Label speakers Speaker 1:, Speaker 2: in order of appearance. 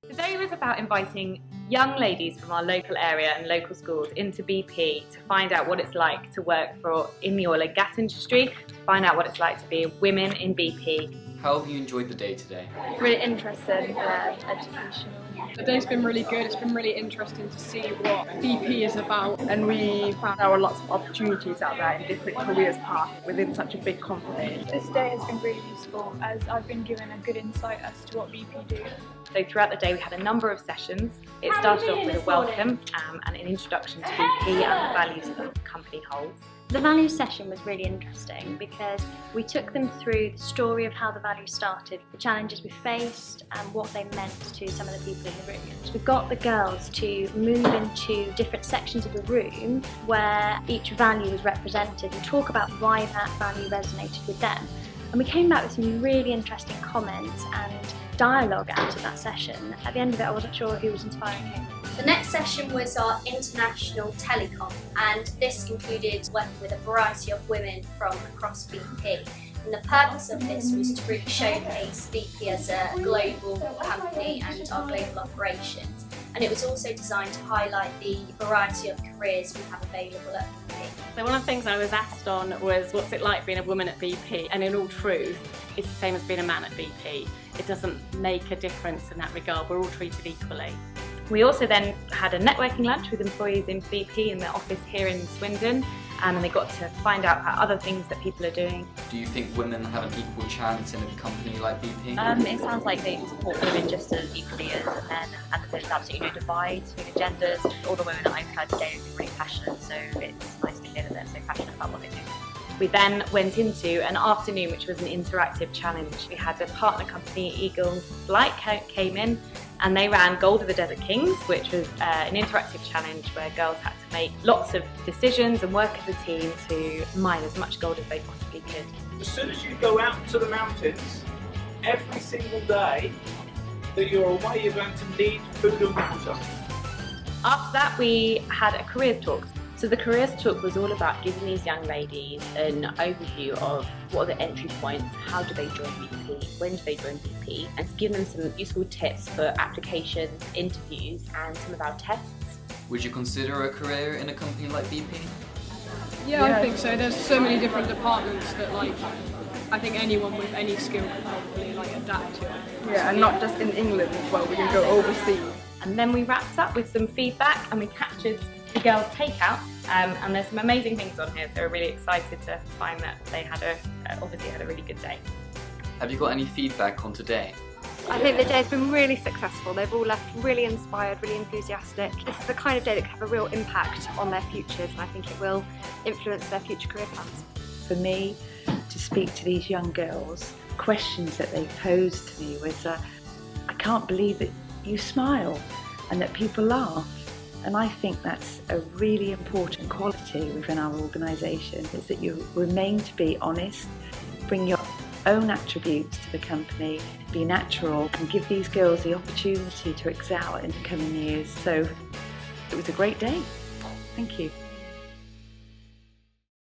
Speaker 1: Today was about inviting young ladies from our local area and local schools into BP to find out what it's like to work in the oil and gas industry, to find out what it's like to be women in BP.
Speaker 2: How have you enjoyed the day today?
Speaker 3: Really interesting and educational.
Speaker 4: The day's been really good. It's been really interesting to see what BP is about.
Speaker 5: And we found there were lots of opportunities out there in different careers paths within such a big company.
Speaker 3: This day has been really useful as I've been given a good insight as to what BP do.
Speaker 1: So throughout the day we had a number of sessions. It started off with a welcome and an introduction to BP and the values that the company holds.
Speaker 6: The values session was really interesting because we took them through the story of how the values started, the challenges we faced and what they meant to some of the people in the room. So we got the girls to move into different sections of the room where each value was represented and talk about why that value resonated with them. And we came back with some really interesting comments and dialogue out of that session. At the end of it I wasn't sure who was inspiring who.
Speaker 7: The next session was our international telecom, and this included working with a variety of women from across BP. And the purpose of this was to really showcase BP as a global company and our global operations. And it was also designed to highlight the variety of careers we have available at BP.
Speaker 8: So one of the things I was asked on was what's it like being a woman at BP, and in all truth it's the same as being a man at BP. It doesn't make a difference in that regard, we're all treated equally.
Speaker 1: We also then had a networking lunch with employees in BP in the office here in Swindon, and they got to find out about other things that people are doing.
Speaker 2: Do you think women have an equal chance in a company like BP?
Speaker 9: It sounds like they support women just as equally as men, and that there's absolutely no divide between the genders. All the women that I've heard today have been really passionate, so it's nice to hear that they're so passionate about what they do.
Speaker 1: We then went into an afternoon which was an interactive challenge. We had a partner company, Eagle Flight, came in and they ran Gold of the Desert Kings, which was an interactive challenge where girls had to make lots of decisions and work as a team to mine as much gold as they possibly could.
Speaker 10: As soon as you go out to the mountains, every single day that you're away, you're going to need food and water.
Speaker 1: After that, we had a careers talk. So the careers talk was all about giving these young ladies an overview of what are the entry points, how do they join BP, when do they join BP, and to give them some useful tips for applications, interviews and some of our tests.
Speaker 2: Would you consider a career in a company like BP?
Speaker 4: Yeah, I think so. There's so many different departments that I think anyone with any skill could probably adapt to.
Speaker 5: Yeah, and not just in England as well, we can go overseas.
Speaker 1: And then we wrapped up with some feedback and we captured the girls' takeout, and there's some amazing things on here, so we're really excited to find that they obviously had a really good day.
Speaker 2: Have you got any feedback on today?
Speaker 11: I think the day's been really successful. They've all left really inspired, really enthusiastic. This is the kind of day that can have a real impact on their futures, and I think it will influence their future career plans.
Speaker 12: For me, to speak to these young girls, questions that they posed to me was, I can't believe that you smile and that people laugh. And I think that's a really important quality within our organisation, is that you remain to be honest, bring your own attributes to the company, be natural and give these girls the opportunity to excel in the coming years. So it was a great day. Thank you.